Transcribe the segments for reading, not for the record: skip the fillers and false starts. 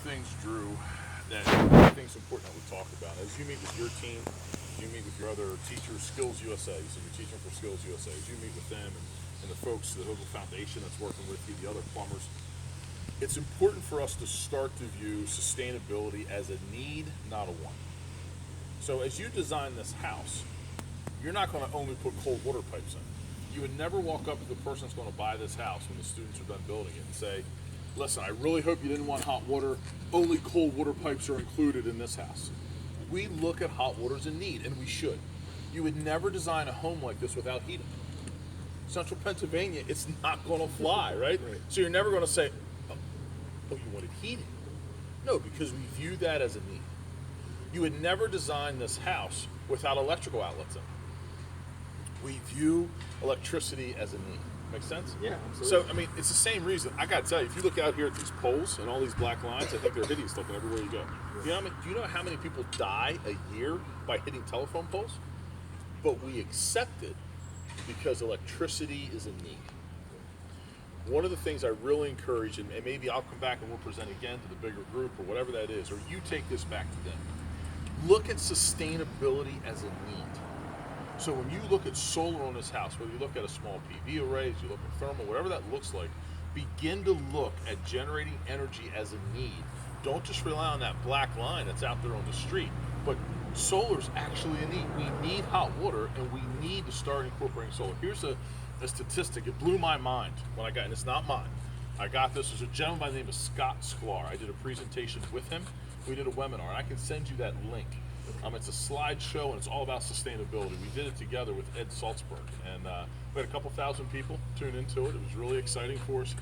things, Drew, that I think is important that we talk about. As you meet with your team, you meet with your other teachers, Skills USA, so you're teaching for Skills USA. As you meet with them and the folks, the Hogle Foundation that's working with you, the other plumbers, it's important for us to start to view sustainability as a need, not a want. So as you design this house, you're not going to only put cold water pipes in. You would never walk up to the person that's going to buy this house when the students are done building it and say, listen, I really hope you didn't want hot water. Only cold water pipes are included in this house. We look at hot water as a need, and we should. You would never design a home like this without heating. Central Pennsylvania, it's not going to fly, right? So you're never going to say, oh, you wanted heating. No, because we view that as a need. You would never design this house without electrical outlets in it. We view electricity as a need. Make sense? Yeah, absolutely. So, I mean, it's the same reason. I got to tell you, if you look out here at these poles and all these black lines, I think they're hideous looking everywhere you go. Do you know how many people die a year by hitting telephone poles? But we accept it because electricity is a need. One of the things I really encourage, and maybe I'll come back and we'll present again to the bigger group or whatever that is, or you take this back to them. Look at sustainability as a need. So when you look at solar on this house, whether you look at a small PV array, you look at thermal, whatever that looks like, begin to look at generating energy as a need. Don't just rely on that black line that's out there on the street, but solar's actually a need. We need hot water, and we need to start incorporating solar. Here's a statistic. It blew my mind when I got, and it's not mine. I got this as a gentleman by the name of Scott Sklar. I did a presentation with him. We did a webinar, and I can send you that link. It's a slideshow, and it's all about sustainability. We did it together with Ed Salzberg, and we had a couple thousand people tune into it. It was really exciting for us.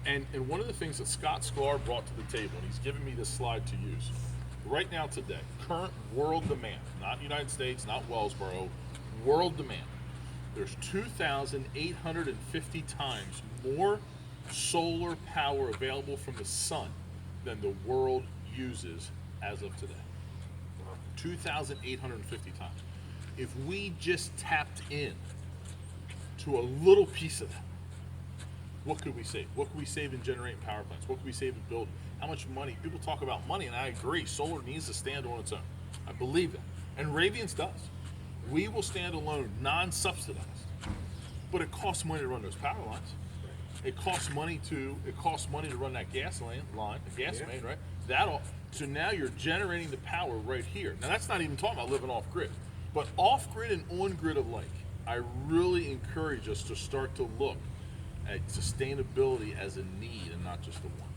And one of the things that Scott Sklar brought to the table, and he's given me this slide to use, right now today, current world demand, not United States, not Wellsboro, world demand, there's 2,850 times more solar power available from the sun than the world uses as of today. 2,850 times. If we just tapped in to a little piece of that, what could we save? What could we save in generating power plants? What could we save in building? How much money? People talk about money, and I agree. Solar needs to stand on its own. I believe that. And Radiance does. We will stand alone, non-subsidized. But it costs money to run those power lines. It costs money to run that gas main, right? So now you're generating the power right here. Now that's not even talking about living off grid. But off grid and on grid alike, I really encourage us to start to look at sustainability as a need and not just a want.